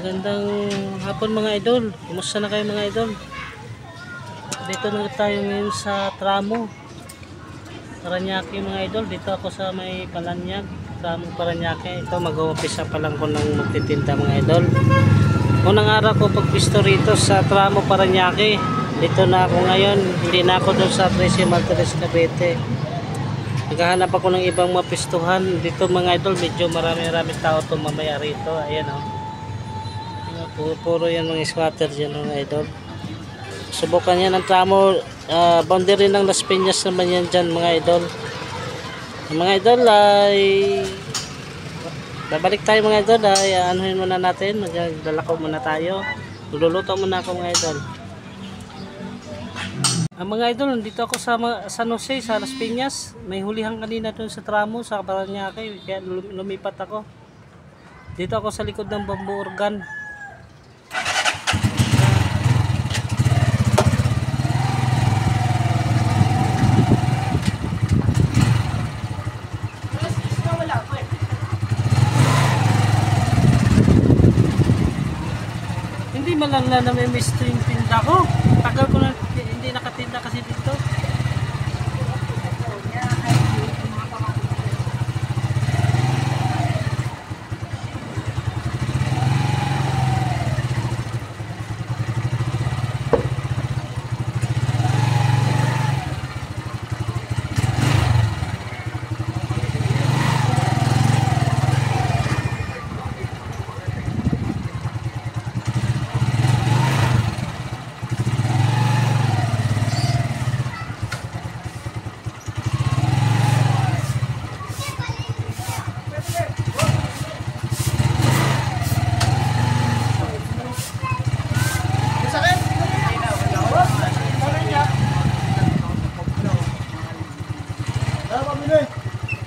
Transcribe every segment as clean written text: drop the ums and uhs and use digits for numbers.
Magandang hapon mga idol. Kumusta na kayo mga idol? Dito na tayo ngayon sa Tramo Paranaque mga idol. Dito ako sa may Palanyag, Tramo Paranaque. Ito mag-uumpisa pa lang ko ng magtitinda mga idol. Unang araw ko pagpisto rito sa Tramo Paranaque. Dito na ako ngayon. Hindi na ako doon sa 13 Martires Cavite. Naghahanap ako ng ibang mapistuhan. Dito mga idol, medyo marami tao itong mamaya rito. Ayan o. Puro yan mga squatter dyan mga idol. Subukan yan ang Tramo. Boundary ng Las Piñas naman yan dyan mga idol. Mga idol ay babalik tayo mga idol. Ay anuhin muna natin. Maglalakaw muna tayo. Magluluto muna ako mga idol. Mga idol, nandito ako sa San Jose, sa Las Piñas. May hulihan kanina doon sa Tramo, sa Paranaque. Kaya lumipat ako. Dito ako sa likod ng bamboo organ. Hindi man lang na may-miss yung tinda ko. Tagal ko na hindi nakatinda kasi dito.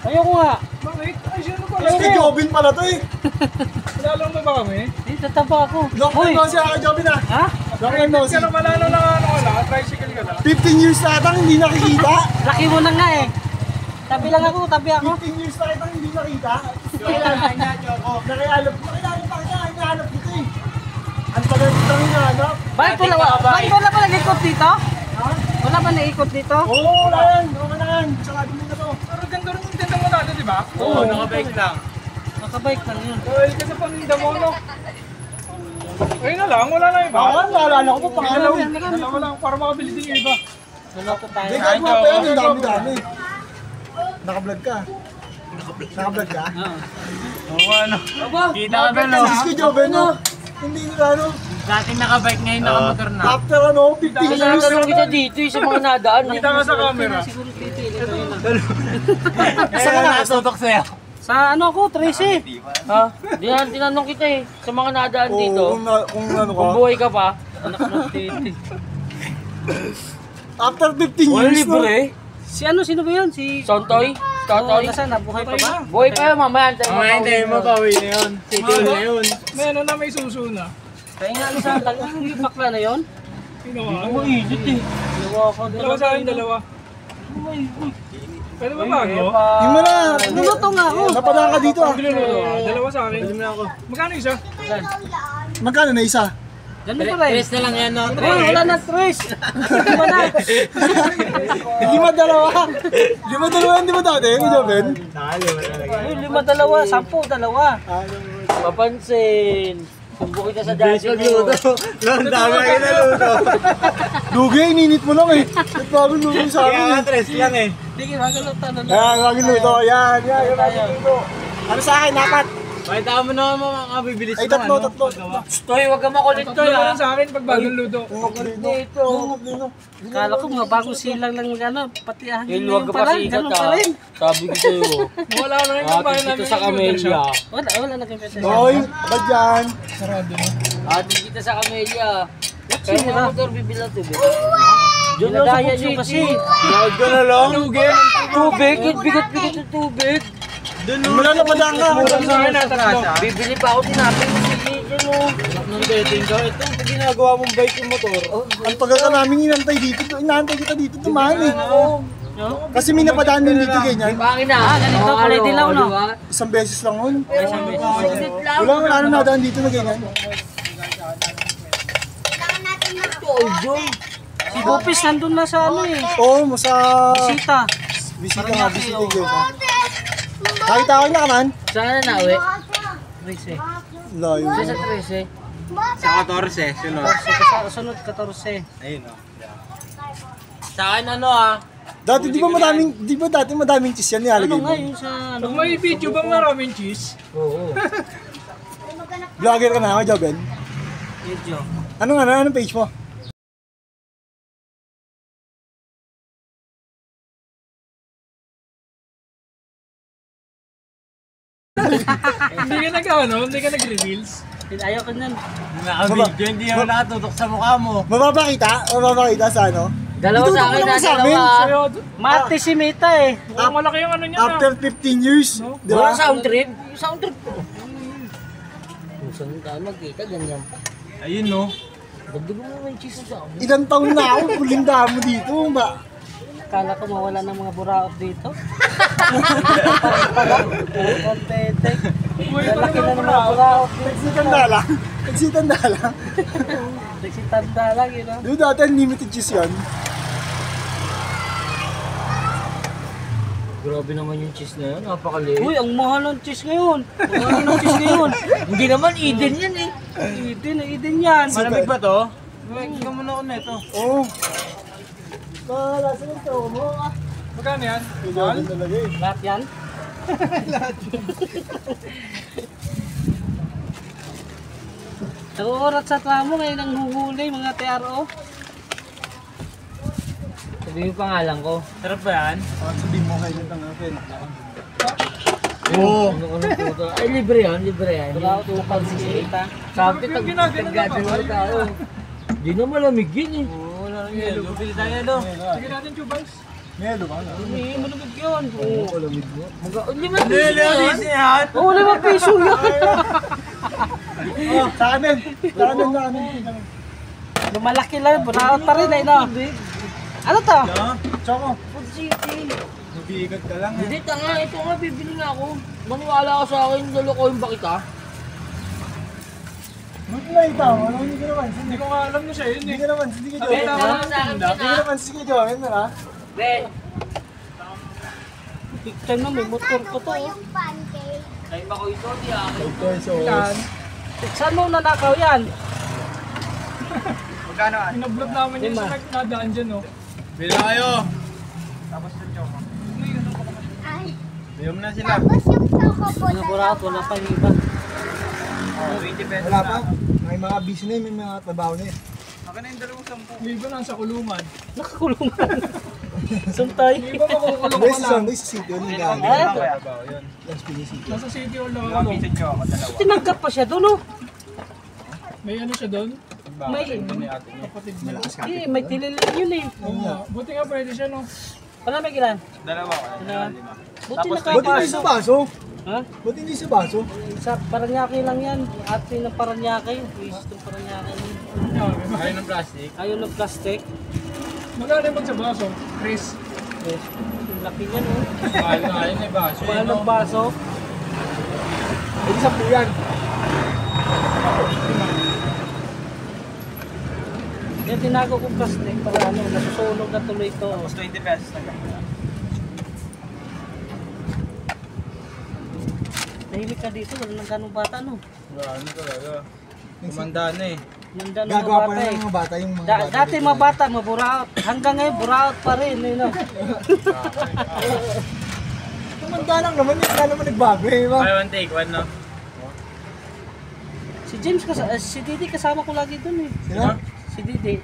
Ayoko nga. Bakit? Ay, sino pala? Kay Jobin pala to eh. Lalong mo ba kami? Tataba ako. Doktor mo siya kay Jobin ah. Ha? Doktor mo Kaya naman ano na ano ka lang, tricycle ka lang. 15 years na atang hindi nakikita. Laki mo na nga eh. Tabi lang ako, tabi ako. 15 years na atang hindi nakita. Kailangan niya, Joko. Nakialap pa kaya, hinahanap dito eh. Ang tagal dito ang hinahanap. Bakit wala pa nag-ikot dito? Ha? Wala ba nag-ikot dito? Oo, wala yan. Okay na yan. Tsaka din na to. Pero ganda rin yung tinda mo dati, di ba? Oo, nakabike lang. Nakabike lang yun. Dahil kasi paninda mo, no? Ayun na lang, wala na iba. Ako, naalala ko pa pangalan eh. Dalawa lang, para makabili din yung iba. Luluto tayo. Hindi, kahit mga pa yan, ang dami-dami. Nakablog ka. Nakablog ka? Oo, ano? Kita ka ba, no? Sis ko Jobin no? Hindi nila ano. Dating nakabike, ngayon nakamotor na. After ano, 15 years. Natanong kita dito sa mga nadaan. Kita ka sa camera. Siguro pipili ko yun. Saan ka nakasutok sa'yo? Sa ano ako, Tracy. Ha? Tinanong kita eh. Sa mga nadaan dito. Kung ano ka. Kung buhay ka pa. Anak ng titi. After 15 years no? Si ano, sino ba yun? Si Sontoy? Sontoy? Nasaan na? Buhay pa ba? Buhay pa yun, mamaya. Antayin mo pa. Mabawi na yun. City na yun. May ano na, may suso na. Kaya nga, isa, yung bakla na yun? Ginawa. Mainit eh. Dalawa sa akin, dalawa. Pwede ba bago? Yung mo na. Luluto nga ako. Napadaan ka dito ah. Dalawa sa akin. Magkano isa? Magkano na isa? Ganun pa rin. Tres na lang yan, no? Wala na tres. Lima na. Lima dalawa. Lima dalawa hindi mo dati, mo Jobin? Lima dalawa, 10 dalawa. Papansin. Sumbo kita sa dati mo. Ang dami kayo naluto. Dugi, ininit mo lang eh. Ba't bagong luto sa akin eh? Tres lang eh. Sige, magalutan na lang. Yan, bagong luto. Yan, bagong luto. Ano sa akin, dapat? Pakita mo naman mga bibilis Ay, tatlo. Toy, wag ka makulit, Toy, Dalawa ha? lang sa akin pag bagong luto. Dito. Kala ko mga bagong silang lang ano, pati ahangin Yung na wag yung ka pa pala. sikat, Ganun pa ha? rin. Sabi ko sa'yo. Wala na yung bahay Ate kita sa Camellia. Wala na kang pwede. Hoy, ba dyan? Sarado na. Ate kita sa Camellia. Pero Sino mga na? motor bibilang tubig. Diyan na sa Food kasi. Nakad ka na lang. Tugin. Tubig, bigat-bigat ng tubig. Wala na padaan ka. Sa akin na tatlo. Bibili pa ako tinapin mo sige. Diyan o. Nung dating ka, ito pag ginagawa mong bike yung motor. Ang tagal ka namin inantay dito. Inaantay kita dito, tumahan eh. No? Kasi may napadaan din dito ganyan. Pangin na. ganito, kulay dilaw, no? Isang beses lang hun. Isip lang. Wala na nadaan dito na ganyan. Tojo. Si Bupis nandun na sa ano eh. Oo, sa... Bisita. Bisita nga, bisita yung ganyan. Nakita ko na kaman. Saan na nawe? Trace. Layo. Sa 13. Sa 14, sunod. Sunod 14. Ayun o. Sa akin ano ah. Dati di ba dati madaming cheese yan nilalagay Ano mo? nga yung sa ano? Pag may video ba maraming cheese? Oo. Vlogger ka na, Joben. Video. Anong page mo? Hindi ka hindi ka nag-reveals. Ayaw ko nun. Naka-video, hindi ako nakatutok sa mukha mo. Mababakita sa ano? Dalawa Itutok sa mo akin naman na sa amin. dalawa. Sa'yo, Mati si Mita eh. malaki yung ano niya na. After 15 years, di Wala ba? sound trip. Sound trip. Kung saan tayo magkita, ganyan. Ayun no. Dagdag mo naman yung cheese sa amin. Ilang taon na ako, huling damo dito. Akala ko mawala ng mga buraot dito. Kontente. Lalaki na ng mga buraot dito. Nagsitanda lang. Nagsitanda lang yun ah. Di ba dati unlimited cheese yan? Grabe naman yung cheese na yun. Napakaliit. Uy, ang mahal ng cheese ngayon. Ang mahal ng cheese ngayon. Hindi naman Eden yan eh. Eden yan. Malamig ba to? Ikaw muna ako na ito. Oo. Bahala sa ito mo. Magkano yan? Kailangan talaga eh. Lahat yan. Nakukurat sa tramo ngayon ang huhuli mga TRO. Sabi yung pangalan ko. Sarap ba yan? Sabihin mo kayo ng tangan. Oo. Ano po ay, libre yan. Libre yan. Buraot na pagsisita. Sabi tag-gatan mo tayo. Hindi na malamig yun eh. Wala nang yelo. Bili tayo no. Sige natin, Chubans. Melo ba? Hindi, malamig yun. Oo, alamig mo. Lima piso yan. yan. Oo, 5 piso yan. Oh, sa amin. Sa amin. Lumalaki lang, buraot pa rin eh, no? Ano to? Choco. Food City. Nabigat ka lang Hindi, tanga. Ito nga, bibili nga ako. Maniwala ka sa akin. Lulukoyin ba kita? Buti na itaw. Hindi ka naman. Hindi ko nga alam na siya yun Hindi eh. ka naman. Hindi ka Sabi Joven. tama sa akin Hindi ka naman. Sige Joven. Mara. Ben. Big time na, may motor ko to. Oh. Ay, bako ito. Di ako. 5 pesos. Yan. Saan mo nanakaw yan? Magkano ah? Pinablog namin yun sa nagdaan dyan no. Bili kayo. Tapos yung choco. Bili mo na sila. Mga buraot, wala pa yung iba. 20 pesos Wala pa. May mga busy na may mga trabaho na eh. Akin na yung 210. May iba nasa kulungan. Nakakulungan. Suntay. May iba makukulong Hindi ka sa lang. Sunday sa city. Ano yung gano'n? Eh, Las Piñas City. Nasa city or lang. tinanggap pa siya doon, oh. May ano siya doon? May, Kapatid niya. may tililin yun eh. Oo nga. Buti nga pwede siya no. Wala may ilan? Dalawa ko. Dalawa. Buti Ba't hindi nakapasok. sa baso? Ha? Ba't hindi sa baso? Sa Paranaque lang yan. Ate ng Paranaque. Wish ng Paranaque. Ayaw ng plastic. Ayaw ng plastic. Magkano yung magsabaso? Chris. Yes. Ang laki yan, oh. Mahal na kayo na baso. Mahal ng baso. Hindi sa puyan. Yan, tinago kong plastic para ano, nasusunog na tuloy ito. Tapos 20 pesos na Nahimik ka dito, wala nang ganong bata, no? Ano talaga? Kumanda na eh. Nandang mga Gagawa pa bata na eh. ng mga bata yung mga bata. Dati mga bata, maburaot. Hanggang ngayon, buraot pa rin, eh, no? Tumanda lang naman yun. Wala naman nagbago eh. Ba? Buy one take one no? Si James, si Didi kasama ko lagi dun, eh. Sino? Si Didi.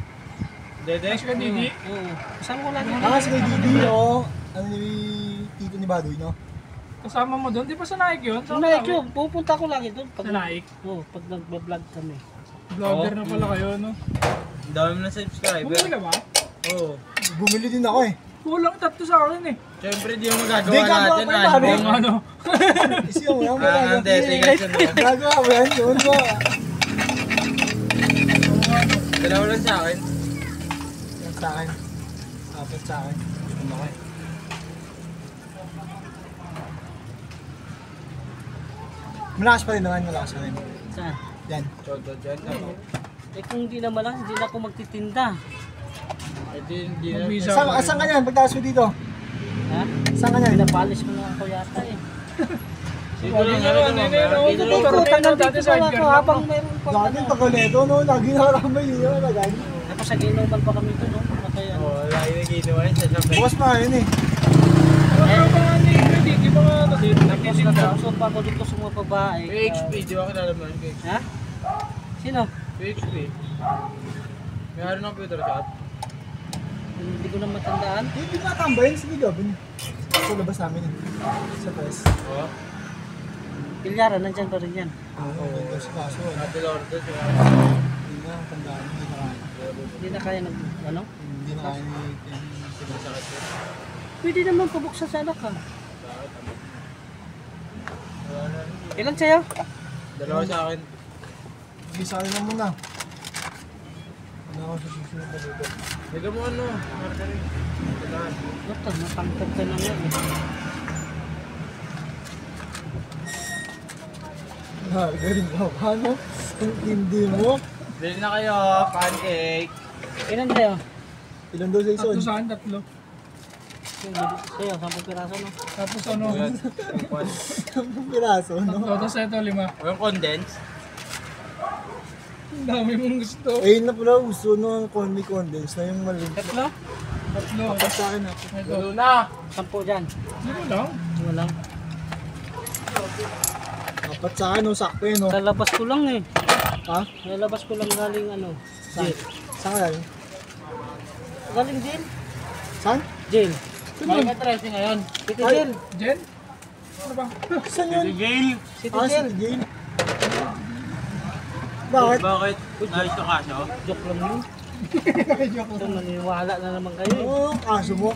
Dede? Kasi ka Didi? Oo. Kasama ko lagi dun. Ah, si May Didi o. Ano ni Tito ni Badoy, no? Kasama mo doon? Di ba sa Nike yun? Sa Nike yun, pupunta ko lagi dun. Sa Nike? Oo, pag nagbablog kami. Vlogger na pala kayo no? Ang dami mo na subscriber. Bumili ka ba? Oo. Bumili din ako eh. Kulang tatlo sa akin eh. Siyempre di mo Di, magagawa gagawa lahat pa yan. yung dami. Kung ano? Isi mo yan. Hindi, sige kasi no. Gagawa mo yan. Yun mo. Dalawa lang sa akin. Yan sa akin. Apat sa akin. Ano ko eh. Malakas pa rin naman, malakas pa rin. Saan? Yan. Chodo dyan. Ano? Eh kung hindi na malakas, hindi na ako magtitinda. Hindi na. Mabisa Saan, pa rin. saan ka niyan? Pagtaas mo dito? Ha? Saan ka niyan? Pinapalis mo na ako yata eh. Siguro lang ano naman. Dito ko, tagal dito sa ako habang mayroon pa. Dati Tagaleto, no? Lagi nakaramay yun. Lagay. Tapos sa ginuman pa kami doon, no? Kaya ano. Oo, lagi na ginawa yun. Sasabi. Bukas pa yun eh. Ano ba nga ni Freddy? Di ba nga ano dito? Tapos Nagtitinda. nakausap pa ako dito sa mga babae. PHP, di ba kilala mo yun? Ha? Sino? PHP. May hari ng computer shop. Hindi ko na matandaan. Hindi nga tambayin. Sige gabin. Sa labas namin eh. Sa press. Oo. Pilyara, nandyan pa rin yan. Oo. Sa kaso. Ate Lourdes. Hindi na. Tandaan. Hindi na kaya. Hindi na kaya nag, ano? Hindi na kaya ni Sinasakit yun. Pwede naman pabuksan sa anak ka. Wala na rin. Ilan sa'yo? Dalawa sa akin. Sige sa akin na muna. Ano ako sa susunod na dito? Hindi mo ano. Margarin. Dalahan. Ito, natangkad ka na yan eh. Galing ka ba, no? Ang tindi mo. Bili na kayo. Pancake. Ilan sa'yo? Ilan daw sa Tatlo ison? saan? Tatlo. Yung bibig sa'yo, 10 piraso no? Tapos ano? Ang piraso, no? Tatlo. Tapos ito 5. Yung condense. Ang dami mong gusto. Ayun na pala, gusto nung condy condense na yung maliit. Tatlo? Tatlo. Tapos sa akin, Ito. Gulo na. 10 dyan. Hindi mo lang. Ano lang. apat sa akin, no? Sakto yun, no? Lalabas ko lang eh. Ha? Lalabas ko lang galing ano. Saan? Saan ka galing? Galing jail? Saan? Jail. Bakit ka tracing ngayon? City Ay. jail. Jen? Ano ba? Saan yun? Jail. City Ah, jail. sa jail. Bakit? Bakit? Ayos ka kaso? Joke lang yun. Ito, naniniwala na naman kayo eh. Oo, kaso mo.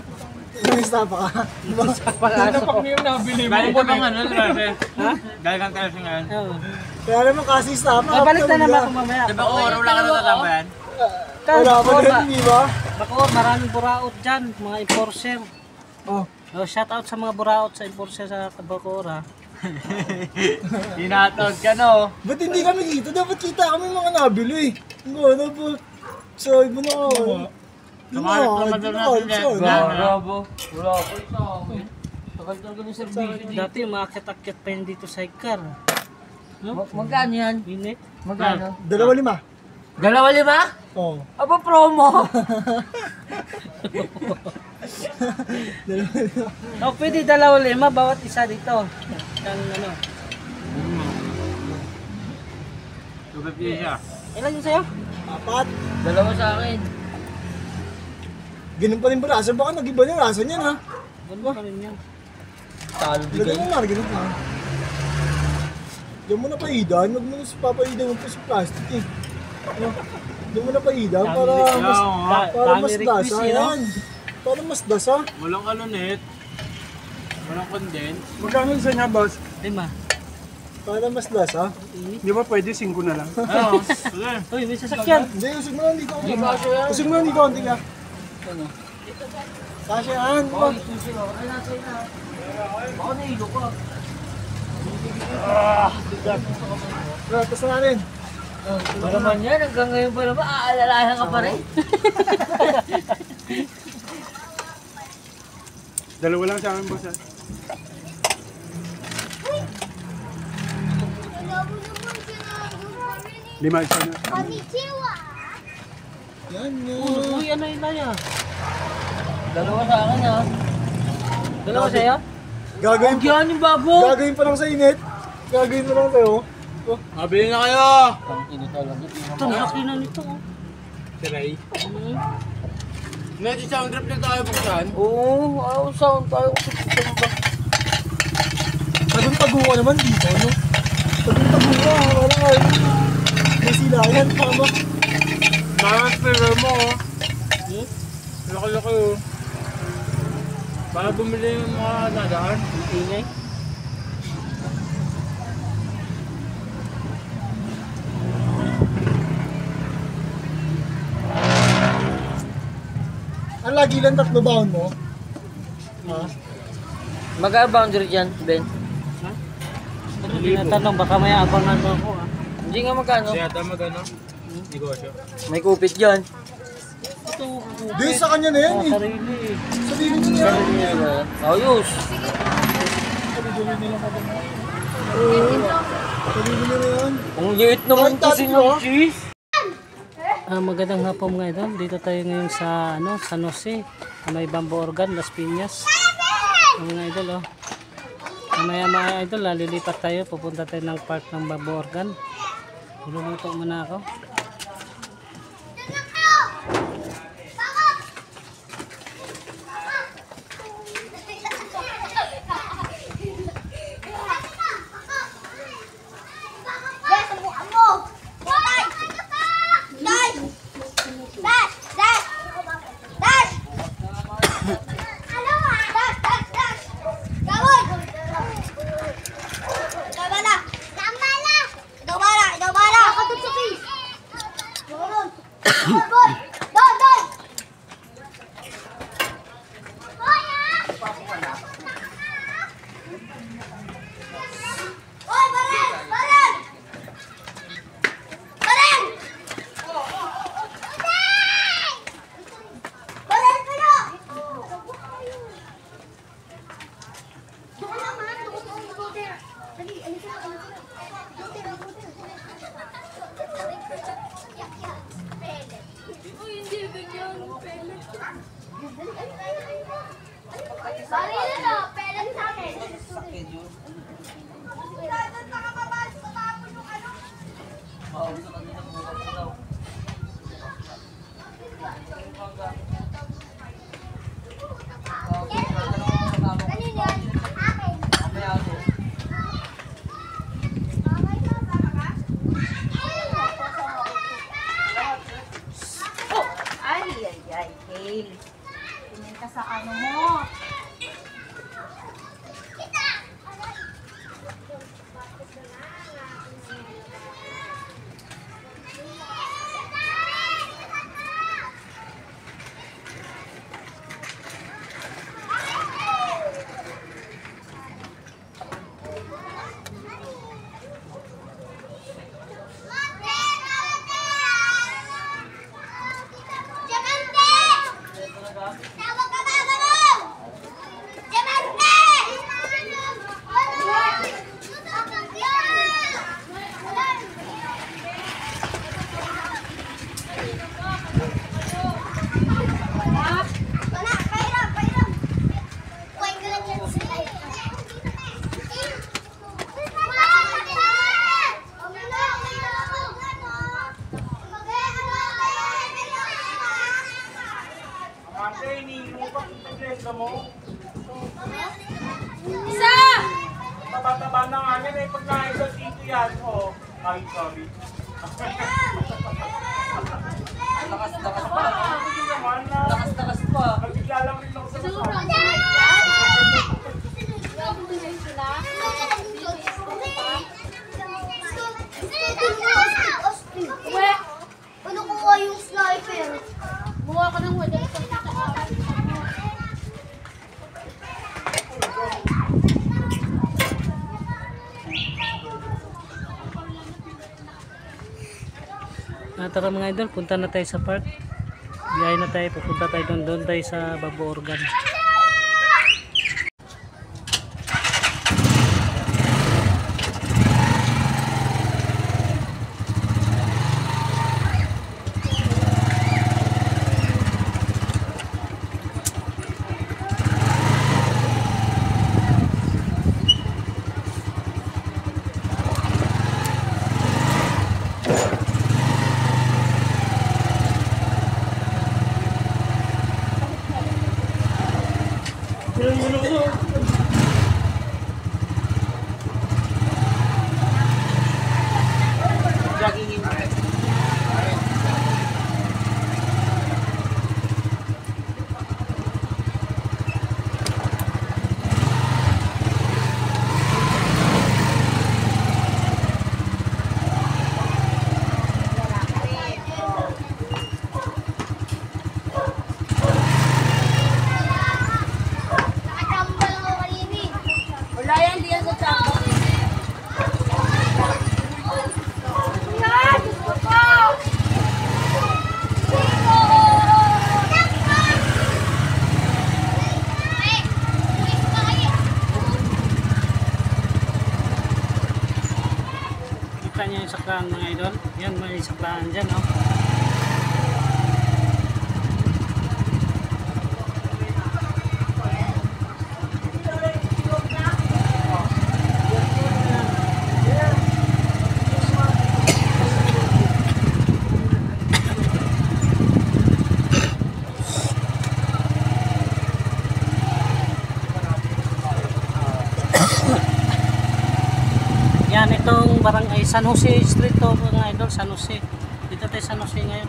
Nanista pa ka. Diba? Ano pa kung yung nabili mo? Galing ka bang ano, tracing? Ha? Galing kang tracing ngayon? Oo. Kaya naman kasi stop. Ay, balik na naman ako mamaya. Diba kung oras wala ka na tatabayan? Wala pa rin, di ba? Bako, maraming buraot dyan, mga enforcer. Oh. Oh, shout out sa mga buraot sa enforcer sa Tabacora. Hinatod ka no? Ba't hindi kami kita? Dapat kita kami mga nabili. Ano po? So, iba na ako. Tumalit naman doon natin eh. Bravo. Wala ko isa akin. Tagal talaga ng servisyo dito. Dati, umakit-akit pa yun dito sa Ikar. No? Magkano yan? Minute. Magkano? 2,500. 2,500? Oo. Aba, promo! Oh, pwede 2,500 bawat isa dito. Ang ano. 250 siya. Ilan yun sa'yo? Apat. Dalawa sa akin. Ganun pa rin ba rasa? Baka nag-iba na rasa niyan, ha? Ganun pa rin yan. Talo Lagyan mo nga, ganun pa. Diyan mo na paidan. Huwag mo na sa papaidan mo pa sa plastic, eh. Ano? Diyan mo na paidan para mas, para mas dasa. Yan. Para mas dasa. Walang alunit. Walang condense. Magkano isa niya, boss? 5. Para mas dasa. Di ba pwede 5 na lang? Oo. Sige. Uy, may sasakyan. Hindi, usig mo lang dito. Usig mo lang dito, konti ka. Ano? Kasya yan. Oh, isusi mo. Ay, nasa na. Baka nahilo ka. Tapos na rin. Ba naman yan? Hanggang ngayon pa naman, aalalahan ka pa rin. Dalawa lang sa akin, boss. Lima isa na. Yan, yan. Uy, ano yun Laya? Dalawa sa akin, ha? Dalawa sa'yo? Gagawin pa. Yan yung babo! Gagawin pa lang sa init. Gagawin mo lang sa'yo. Oh. Mabili na kayo! Ang ini talaga. Ito, laki na nito. Oh. Si Ray. Mm. Net, isang grip na tayo buksan. Oo, sound tayo. Tagun-tago ka naman dito, no? Tagun-tago ka. Wala nga. May silayan. Tama. Parang flavor mo oh. Laki-laki oh. Para bumili yung mga nadaan. Ang ingay. Ang lagi lang 3 baon mo. Ha? Magkano boundary dyan, Ben? Ha? Tinatanong, baka may abangan mo ako ah. Hindi nga magkano. Siya ata magano? Negosyo. May kupit dyan. Di, sa kanya na yan eh. Sarili eh. Sarili niya yan. Ayos. Sarili nila na yan. Ang liit naman kasi ng cheese. Magandang hapon mga idol. Dito tayo ngayon sa San Jose. May Bamboo Organ, Las Piñas. Mga idol oh. Mamaya mga idol, lilipat tayo. Pupunta tayo ng park ng Bamboo Organ. Luluto muna ako. Pumunta sa ano mo. Isa! Taba-taba na nga yan eh. Pag nakita dito yan, oh. Ay, sorry. Lakas-lakas pa. Hindi naman na. Lakas-lakas pa. Nagigla lang rin ako sa kasama. Uwe! Ano kuha yung sniper? Buha ka ng wala. Tara mga idol, punta na tayo sa park. Biyahe na tayo, pupunta tayo doon tayo sa Bamboo Organ. idol. Yan, may saklaan dyan, oh. Yan, itong barangay San Jose Street to mga idol, San Jose. Dito tayo San Jose ngayon.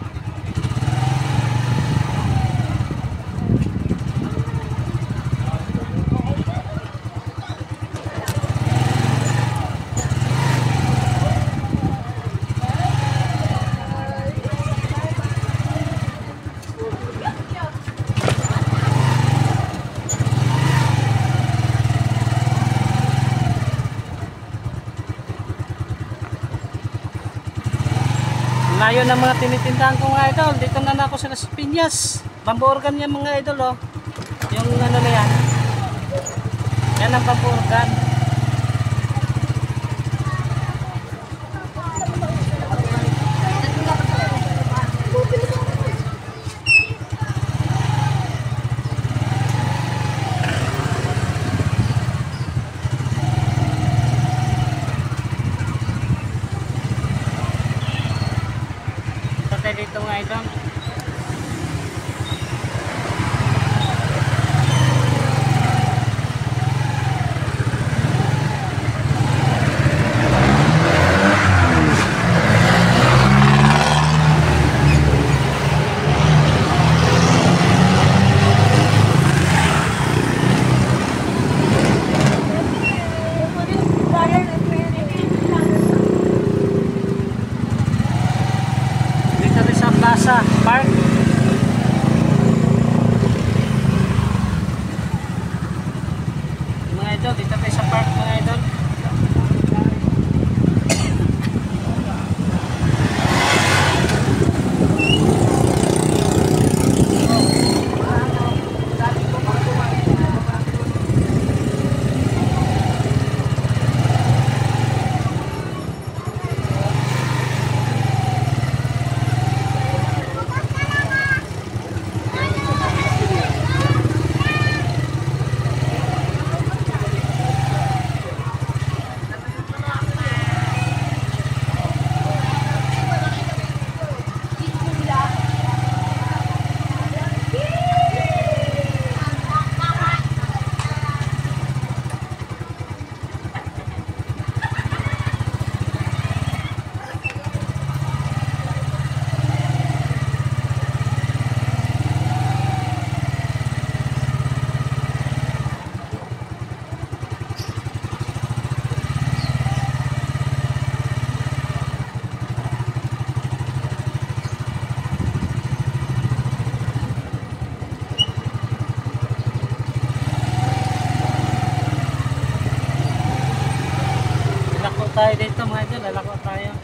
Layo ng mga tinitindahan ko mga idol. Dito na ako sa Las Piñas. Bamboo organ yan mga idol, oh. Yung ano na yan. Yan ang bamboo organ. Dito mga idol. Plaza Park. Mga idol, dito tayo sa park mga idol. Tayo dito mga idol, lalako tayo.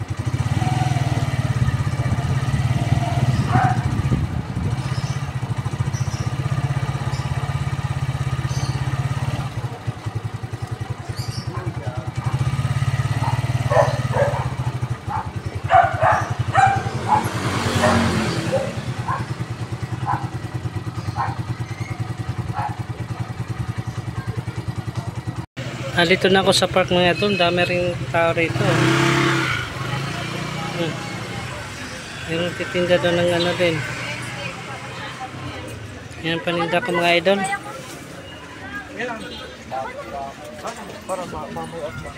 Dito na ako sa park mga idol, dami ring tao rito. Yung titinda doon ng ano din. Yan paninda ko mga idol. Para mamuot mo.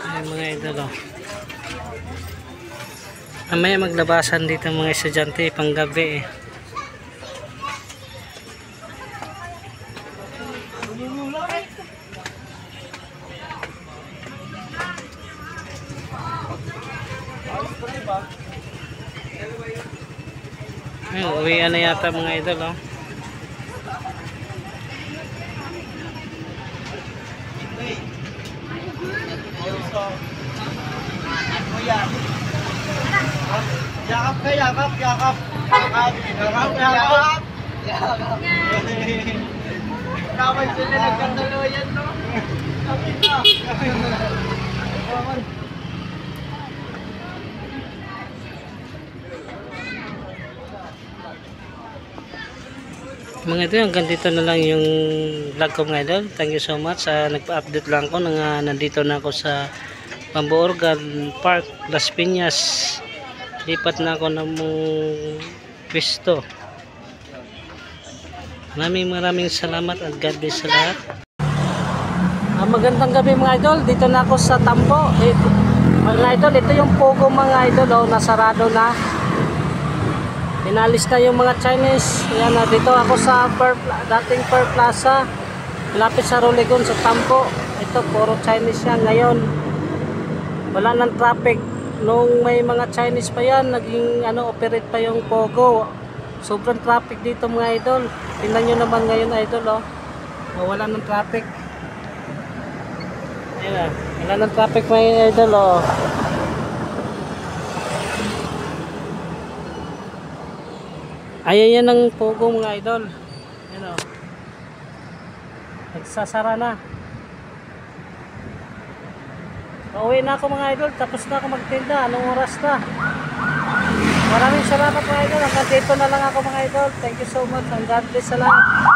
Ay mga idol, oh. Mamaya maglabasan dito mga estudyante pang gabi, eh. Ay, uwian na yata mga idol, oh. Yakap ka, yakap, yakap. Yakap, yakap, yakap. Kaman sila nagkakaloyan, no? Mga idol, hanggang dito na lang yung vlog ko mga idol. Thank you so much. Nagpa-update lang ko na nandito na ako sa Pamboorgan Park, Las Piñas. Lipat na ako ng pwesto. Maraming salamat at God bless sa lahat. Magandang gabi mga idol. Dito na ako sa Tambo. Mga idol, ito yung Pogo mga idol. Nasarado na. Inalis na yung mga Chinese. Yan, dito ako sa dating Pearl Plaza. Malapit sa Rolegon sa Tambo. Ito puro Chinese yan. Ngayon wala nang traffic. Nung may mga Chinese pa yan, naging operate pa yung Pogo. Sobrang traffic dito mga idol. Tingnan nyo naman ngayon idol. Wala nang traffic. Ayan, wala nang traffic mga idol. Ayan yan ang Pogo mga idol. Ayan nagsasara na. Pauwi na ako mga idol. Tapos na ako magtinda. Anong oras na? Maraming salamat mga idol. Hanggang dito na lang ako mga idol. Thank you so much. And God bless sa lahat.